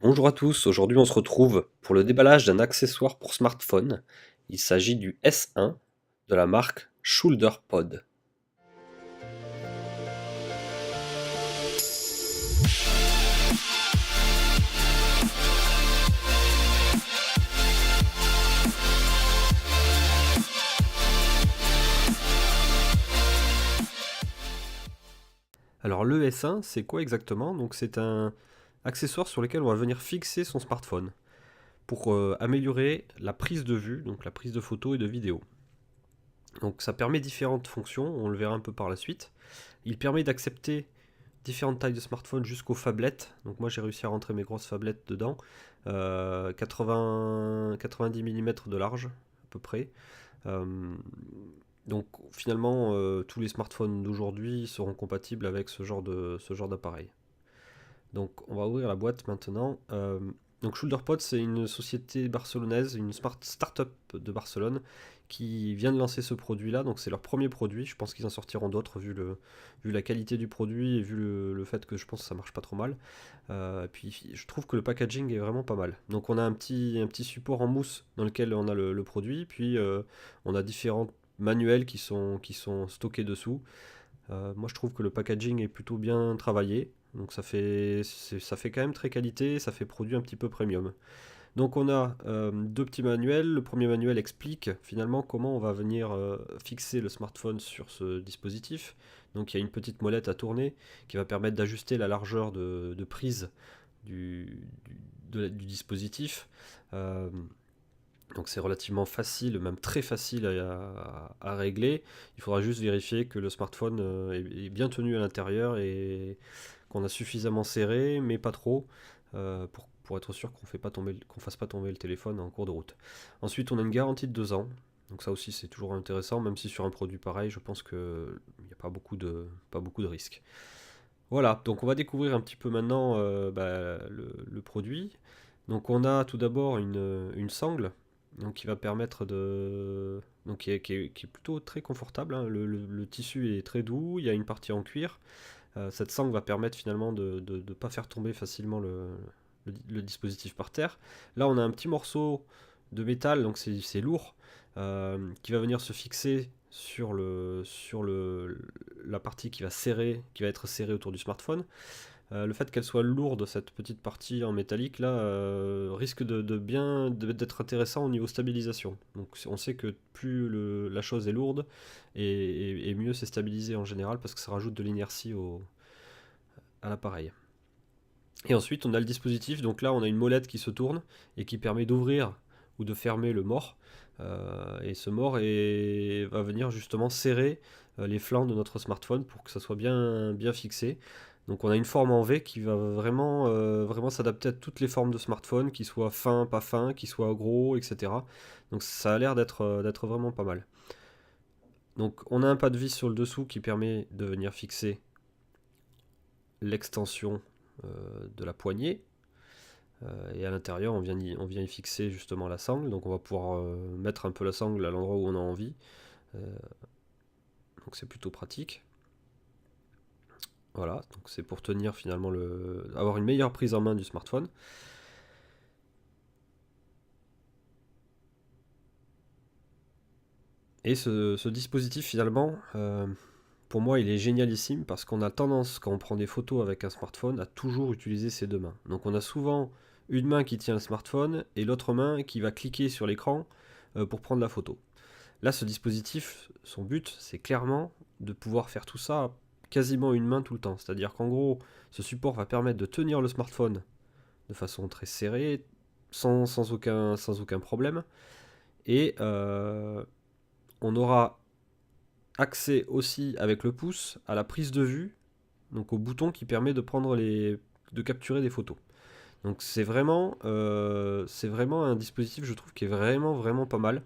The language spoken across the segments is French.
Bonjour à tous, aujourd'hui on se retrouve pour le déballage d'un accessoire pour smartphone. Il s'agit du S1 de la marque ShoulderPod. Alors le S1 c'est quoi exactement? Donc c'est un accessoire sur lequel on va venir fixer son smartphone pour améliorer la prise de vue, donc la prise de photos et de vidéos. Donc ça permet différentes fonctions, on le verra un peu par la suite. Il permet d'accepter différentes tailles de smartphone jusqu'aux phablettes. Donc moi j'ai réussi à rentrer mes grosses phablettes dedans. 90 mm de large à peu près. Euh, donc finalement tous les smartphones d'aujourd'hui seront compatibles avec ce genre d'appareil. Donc on va ouvrir la boîte maintenant. Donc ShoulderPod, c'est une société barcelonaise, une start-up de Barcelone qui vient de lancer ce produit-là. Donc c'est leur premier produit. Je pense qu'ils en sortiront d'autres vu la qualité du produit et vu le fait que je pense que ça marche pas trop mal. Puis je trouve que le packaging est vraiment pas mal. Donc on a un petit support en mousse dans lequel on a le produit. Puis on a différents manuels qui sont stockés dessous. Moi, je trouve que le packaging est plutôt bien travaillé. Donc ça fait quand même très qualité, ça fait produit un petit peu premium. Donc on a deux petits manuels. Le premier manuel explique finalement comment on va venir fixer le smartphone sur ce dispositif. Donc il y a une petite molette à tourner qui va permettre d'ajuster la largeur de prise du, du dispositif. Euh, donc c'est relativement facile, même très facile à régler. Il faudra juste vérifier que le smartphone est bien tenu à l'intérieur et qu'on a suffisamment serré, mais pas trop, pour être sûr qu'on fasse pas tomber le téléphone en cours de route. Ensuite, on a une garantie de 2 ans. Donc ça aussi c'est toujours intéressant, même si sur un produit pareil, je pense qu'il n'y a pas beaucoup de risques. Voilà, donc on va découvrir un petit peu maintenant le produit. Donc on a tout d'abord une sangle donc qui va permettre de donc qui est plutôt très confortable, hein. Le tissu est très doux, il y a une partie en cuir. Cette sangle va permettre finalement de ne pas faire tomber facilement le dispositif par terre. Là on a un petit morceau de métal, donc c'est lourd, qui va venir se fixer la partie qui va être serrée autour du smartphone. Le fait qu'elle soit lourde, cette petite partie en métallique là, risque d'être intéressant au niveau stabilisation. Donc on sait que plus la chose est lourde, et mieux c'est stabilisé en général parce que ça rajoute de l'inertie à l'appareil. Et ensuite on a le dispositif, donc là on a une molette qui se tourne et qui permet d'ouvrir ou de fermer le mort. Et ce mort va venir justement serrer les flancs de notre smartphone pour que ça soit bien fixé. Donc on a une forme en V qui va vraiment s'adapter à toutes les formes de smartphone, qui soient fins, pas fins, qui soient gros, etc. Donc ça a l'air d'être vraiment pas mal. Donc on a un pas de vis sur le dessous qui permet de venir fixer l'extension de la poignée. Et à l'intérieur on vient y fixer justement la sangle. Donc on va pouvoir mettre un peu la sangle à l'endroit où on a envie. Donc c'est plutôt pratique. Voilà, donc c'est pour tenir finalement avoir une meilleure prise en main du smartphone. Et ce dispositif finalement, pour moi il est génialissime parce qu'on a tendance quand on prend des photos avec un smartphone à toujours utiliser ses deux mains. Donc on a souvent une main qui tient le smartphone et l'autre main qui va cliquer sur l'écran pour prendre la photo. Là ce dispositif, son but c'est clairement de pouvoir faire tout ça quasiment une main tout le temps. C'est-à-dire qu'en gros ce support va permettre de tenir le smartphone de façon très serrée, sans aucun problème. Et on aura accès aussi avec le pouce à la prise de vue, donc au bouton qui permet de capturer des photos. Donc c'est vraiment un dispositif, je trouve, qui est vraiment pas mal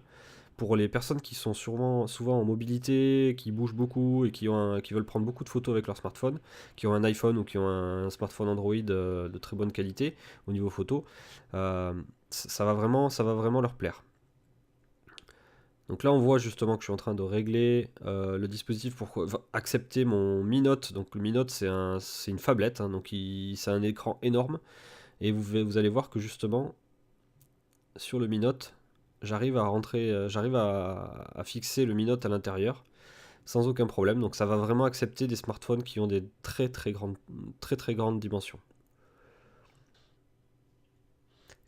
pour les personnes qui sont souvent en mobilité, qui bougent beaucoup et qui veulent prendre beaucoup de photos avec leur smartphone, qui ont un iPhone ou qui ont un smartphone Android de très bonne qualité au niveau photo. Ça va vraiment leur plaire. Donc là, on voit justement que je suis en train de régler le dispositif pour accepter mon Mi Note. Donc le Mi Note, c'est une phablette, hein, donc c'est un écran énorme. Et vous allez voir que justement, sur le Mi Note, j'arrive à fixer le Mi Note à l'intérieur sans aucun problème. Donc ça va vraiment accepter des smartphones qui ont des très très grandes dimensions.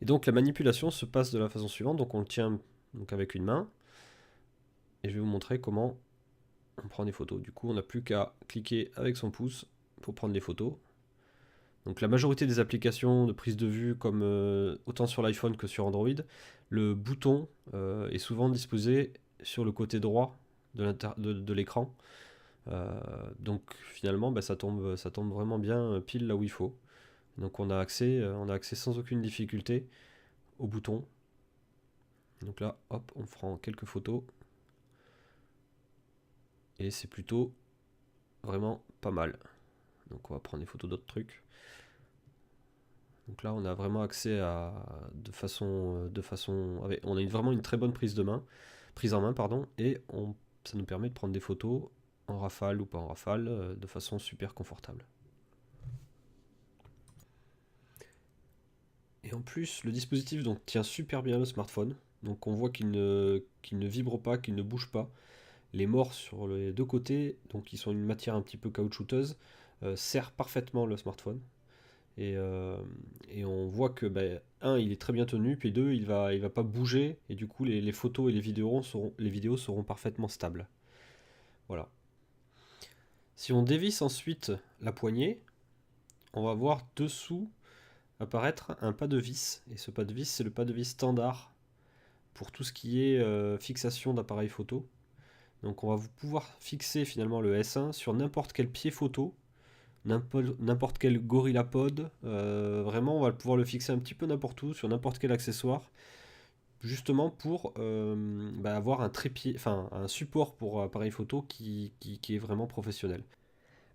Et donc la manipulation se passe de la façon suivante. Donc on le tient donc avec une main. Et je vais vous montrer comment on prend des photos. Du coup, on n'a plus qu'à cliquer avec son pouce pour prendre des photos. Donc la majorité des applications de prise de vue, comme autant sur l'iPhone que sur Android, le bouton est souvent disposé sur le côté droit de l'écran. Donc finalement, bah, ça tombe vraiment bien pile là où il faut. Donc on a accès sans aucune difficulté au bouton. Donc là, hop, on prend quelques photos. Et c'est plutôt vraiment pas mal. Donc on va prendre des photos d'autres trucs. Donc là, on a vraiment accès à on a vraiment une très bonne prise en main, pardon, et ça nous permet de prendre des photos en rafale ou pas en rafale, de façon super confortable. Et en plus, le dispositif donc tient super bien le smartphone. Donc on voit qu'il ne vibre pas, qu'il ne bouge pas. Les morts sur les deux côtés, donc ils sont une matière un petit peu caoutchouteuse, serrent parfaitement le smartphone. Et on voit que, il est très bien tenu, puis deux, il va pas bouger, et du coup les photos et les vidéos seront parfaitement stables. Voilà. Si on dévisse ensuite la poignée, on va voir dessous apparaître un pas de vis. Et ce pas de vis, c'est le pas de vis standard pour tout ce qui est fixation d'appareil photo. Donc on va pouvoir fixer finalement le S1 sur n'importe quel pied photo, n'importe quel GorillaPod. Vraiment, on va pouvoir le fixer un petit peu n'importe où, sur n'importe quel accessoire, justement pour avoir un trépied, enfin un support pour appareil photo qui est vraiment professionnel.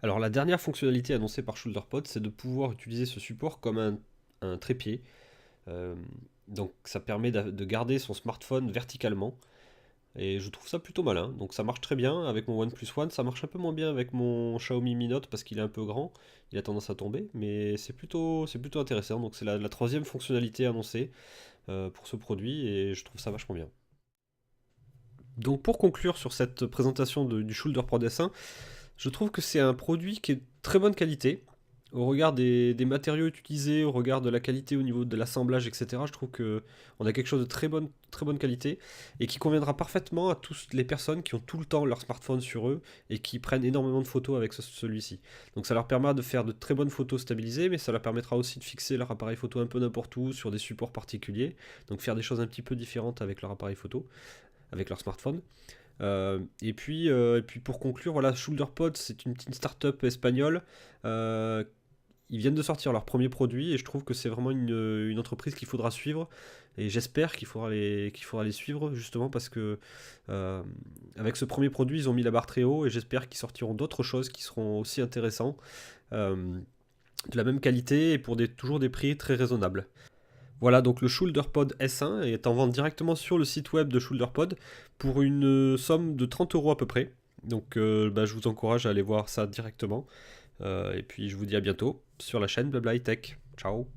Alors la dernière fonctionnalité annoncée par ShoulderPod, c'est de pouvoir utiliser ce support comme un trépied. Donc ça permet de garder son smartphone verticalement. Et je trouve ça plutôt malin. Donc ça marche très bien avec mon OnePlus One. Ça marche un peu moins bien avec mon Xiaomi Mi Note parce qu'il est un peu grand. Il a tendance à tomber. Mais c'est plutôt intéressant. Donc c'est la troisième fonctionnalité annoncée pour ce produit. Et je trouve ça vachement bien. Donc pour conclure sur cette présentation du Shoulder Pro S1, je trouve que c'est un produit qui est de très bonne qualité. Au regard des matériaux utilisés, au regard de la qualité au niveau de l'assemblage, etc., je trouve qu'on a quelque chose de très bonne qualité et qui conviendra parfaitement à toutes les personnes qui ont tout le temps leur smartphone sur eux et qui prennent énormément de photos avec celui-ci. Donc ça leur permettra de faire de très bonnes photos stabilisées, mais ça leur permettra aussi de fixer leur appareil photo un peu n'importe où sur des supports particuliers, donc faire des choses un petit peu différentes avec leur appareil photo, avec leur smartphone. Et puis pour conclure, voilà, ShoulderPod, c'est une petite start-up espagnole. Ils viennent de sortir leur premier produit et je trouve que c'est vraiment une entreprise qu'il faudra suivre. Et j'espère qu'il faudra les suivre justement parce que avec ce premier produit, ils ont mis la barre très haut et j'espère qu'ils sortiront d'autres choses qui seront aussi intéressants, de la même qualité et pour toujours des prix très raisonnables. Voilà, donc le ShoulderPod S1 est en vente directement sur le site web de ShoulderPod pour une somme de 30 € à peu près. Donc je vous encourage à aller voir ça directement. Et puis je vous dis à bientôt sur la chaîne Blabla High Tech. Ciao.